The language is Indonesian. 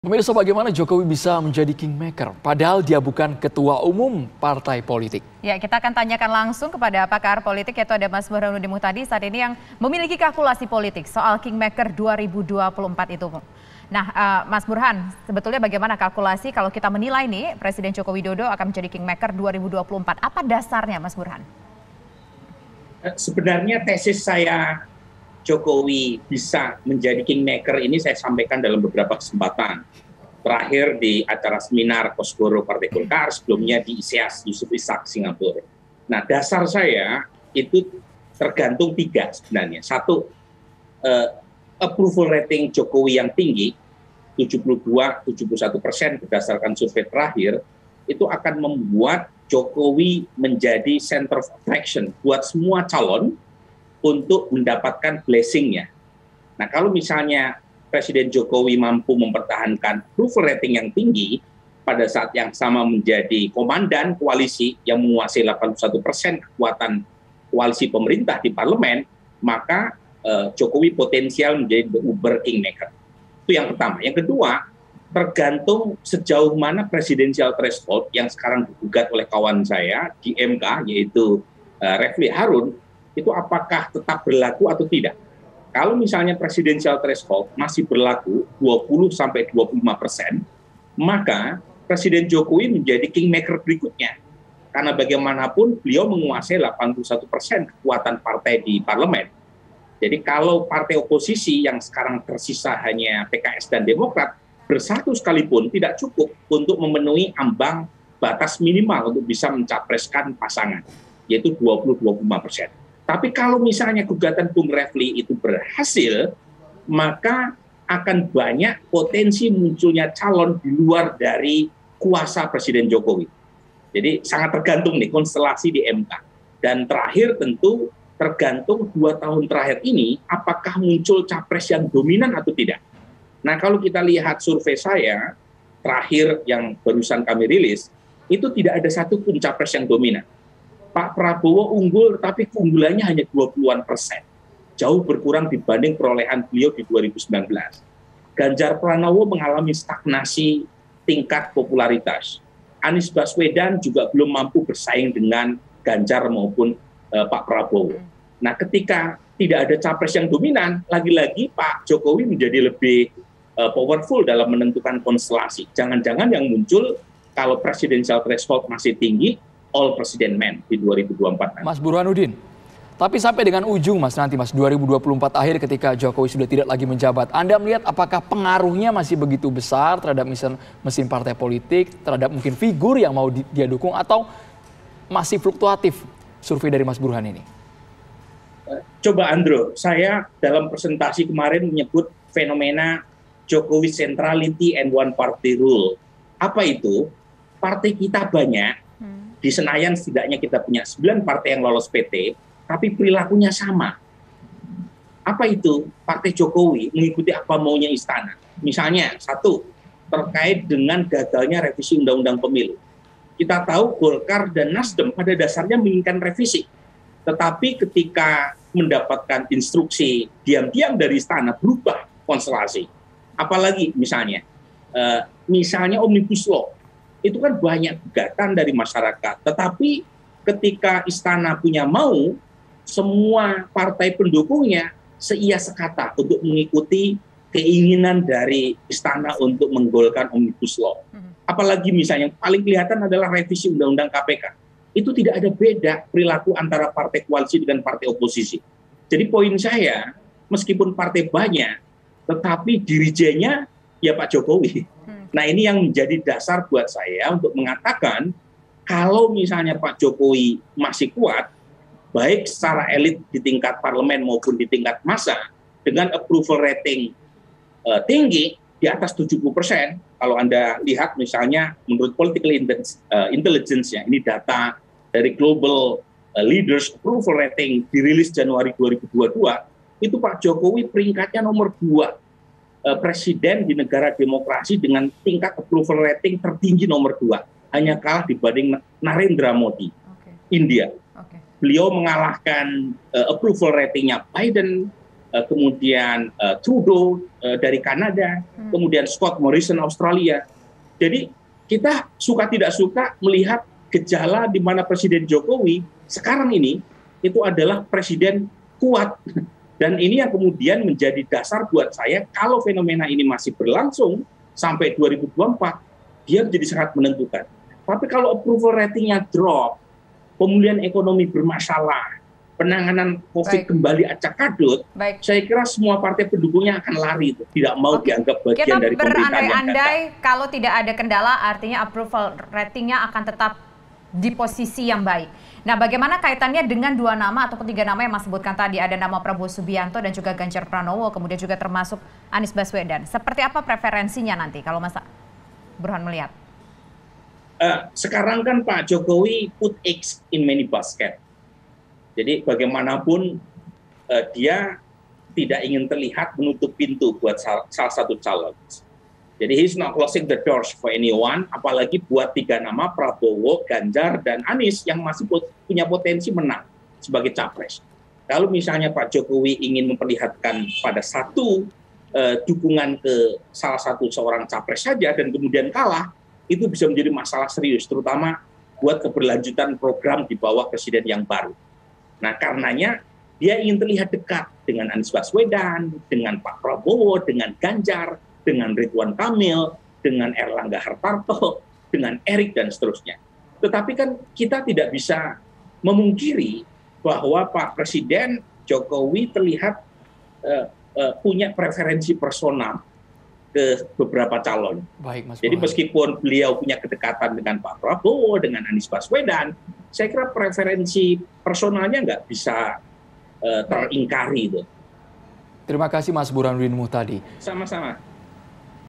Pemirsa, bagaimana Jokowi bisa menjadi kingmaker padahal dia bukan ketua umum partai politik? Ya, kita akan tanyakan langsung kepada pakar politik yaitu ada Mas Burhanuddin Muhtadi saat ini yang memiliki kalkulasi politik soal kingmaker 2024 itu. Nah, Mas Burhan, sebetulnya bagaimana kalkulasi kalau kita menilai nih Presiden Joko Widodo akan menjadi kingmaker 2024? Apa dasarnya, Mas Burhan? Sebenarnya tesis saya Jokowi bisa menjadi kingmaker ini saya sampaikan dalam beberapa kesempatan. Terakhir di acara seminar Kosgoro Partai Golkar, sebelumnya di ISEAS Yusof Ishak Singapura. Nah, dasar saya itu tergantung tiga sebenarnya. Satu, approval rating Jokowi yang tinggi, 72-71% berdasarkan survei terakhir, itu akan membuat Jokowi menjadi center of attraction buat semua calon untuk mendapatkan blessing-nya. Nah, kalau misalnya Presiden Jokowi mampu mempertahankan approval rating yang tinggi, pada saat yang sama menjadi komandan koalisi yang menguasai 81% kekuatan koalisi pemerintah di parlemen, maka Jokowi potensial menjadi the Uber Kingmaker. Itu yang pertama. Yang kedua, tergantung sejauh mana presidensial threshold yang sekarang digugat oleh kawan saya di MK, yaitu Refli Harun, itu apakah tetap berlaku atau tidak. Kalau misalnya presidensial threshold masih berlaku 20-25%, maka Presiden Jokowi menjadi kingmaker berikutnya. Karena bagaimanapun beliau menguasai 81% kekuatan partai di parlemen. Jadi kalau partai oposisi yang sekarang tersisa hanya PKS dan Demokrat, bersatu sekalipun tidak cukup untuk memenuhi ambang batas minimal untuk bisa mencapreskan pasangan, yaitu 20-25%. Tapi kalau misalnya gugatan Bung Refli itu berhasil, maka akan banyak potensi munculnya calon di luar dari kuasa Presiden Jokowi. Jadi sangat tergantung nih konstelasi di MK. Dan terakhir tentu tergantung 2 tahun terakhir ini, apakah muncul capres yang dominan atau tidak. Nah, kalau kita lihat survei saya, terakhir yang barusan kami rilis, itu tidak ada satupun capres yang dominan. Pak Prabowo unggul, tapi keunggulannya hanya 20-an%. Jauh berkurang dibanding perolehan beliau di 2019. Ganjar Pranowo mengalami stagnasi tingkat popularitas. Anies Baswedan juga belum mampu bersaing dengan Ganjar maupun Pak Prabowo. Nah, ketika tidak ada capres yang dominan, lagi-lagi Pak Jokowi menjadi lebih powerful dalam menentukan konstelasi. Jangan-jangan yang muncul kalau presidensial threshold masih tinggi, all president man di 2024 nanti. Mas Burhanuddin, tapi sampai dengan ujung nanti 2024 akhir ketika Jokowi sudah tidak lagi menjabat, Anda melihat apakah pengaruhnya masih begitu besar terhadap mesin partai politik, terhadap mungkin figur yang mau dia dukung, atau masih fluktuatif survei dari Mas Burhan ini? Coba Andro, saya dalam presentasi kemarin menyebut fenomena Jokowi centrality and one party rule. Apa itu? Partai kita banyak, di Senayan setidaknya kita punya 9 partai yang lolos PT, tapi perilakunya sama. Apa itu? Partai Jokowi mengikuti apa maunya istana. Misalnya, satu, terkait dengan gagalnya revisi Undang-Undang Pemilu. Kita tahu Golkar dan Nasdem pada dasarnya menginginkan revisi. Tetapi ketika mendapatkan instruksi diam-diam dari istana, berubah konstelasi. Apalagi misalnya Omnibus Law. Itu kan banyak gugatan dari masyarakat. Tetapi ketika istana punya mau, semua partai pendukungnya seia sekata untuk mengikuti keinginan dari istana untuk menggolkan Omnibus Law. Apalagi misalnya yang paling kelihatan adalah revisi Undang-Undang KPK. Itu tidak ada beda perilaku antara partai koalisi dengan partai oposisi. Jadi poin saya, meskipun partai banyak, tetapi dirijennya ya Pak Jokowi. Nah, ini yang menjadi dasar buat saya untuk mengatakan kalau misalnya Pak Jokowi masih kuat, baik secara elit di tingkat parlemen maupun di tingkat massa, dengan approval rating tinggi di atas 70%, kalau Anda lihat misalnya menurut political intelligence, ya, ini data dari Global Leaders Approval Rating dirilis Januari 2022, itu Pak Jokowi peringkatnya nomor 2. Presiden di negara demokrasi dengan tingkat approval rating tertinggi nomor 2, hanya kalah dibanding Narendra Modi, India. Beliau mengalahkan approval ratingnya Biden, kemudian Trudeau dari Kanada, kemudian Scott Morrison Australia. Jadi kita suka tidak suka melihat gejala di mana Presiden Jokowi sekarang ini itu adalah presiden kuat. Dan ini yang kemudian menjadi dasar buat saya kalau fenomena ini masih berlangsung sampai 2024, dia menjadi sangat menentukan. Tapi kalau approval ratingnya drop, pemulihan ekonomi bermasalah, penanganan COVID kembali acak-adut, saya kira semua partai pendukungnya akan lari, tidak mau dianggap bagian dari pemerintahan yang gagal. Kita berandai-andai kalau tidak ada kendala, artinya approval ratingnya akan tetap di posisi yang baik. Nah, bagaimana kaitannya dengan dua nama atau tiga nama yang Mas sebutkan tadi? Ada nama Prabowo Subianto dan juga Ganjar Pranowo, kemudian juga termasuk Anies Baswedan. Seperti apa preferensinya nanti kalau Mas Burhan melihat? Sekarang kan Pak Jokowi put eggs in many basket. Jadi bagaimanapun dia tidak ingin terlihat menutup pintu buat salah satu calon. Jadi he's not closing the doors for anyone, apalagi buat tiga nama Prabowo, Ganjar, dan Anies yang masih punya potensi menang sebagai capres. Kalau misalnya Pak Jokowi ingin memperlihatkan pada satu dukungan ke salah satu seorang capres saja dan kemudian kalah, itu bisa menjadi masalah serius, terutama buat keberlanjutan program di bawah presiden yang baru. Nah, karenanya dia ingin terlihat dekat dengan Anies Baswedan, dengan Pak Prabowo, dengan Ganjar, dengan Ridwan Kamil, dengan Erlangga Hartarto, dengan Erik, dan seterusnya. Tetapi kan kita tidak bisa memungkiri bahwa Pak Presiden Jokowi terlihat punya preferensi personal ke beberapa calon. Baik, Mas Jadi Burhan. meskipun beliau punya kedekatan dengan Pak Prabowo, dengan Anies Baswedan, saya kira preferensi personalnya nggak bisa teringkari itu. Terima kasih Mas Burhanuddin Muhtadi. Sama-sama.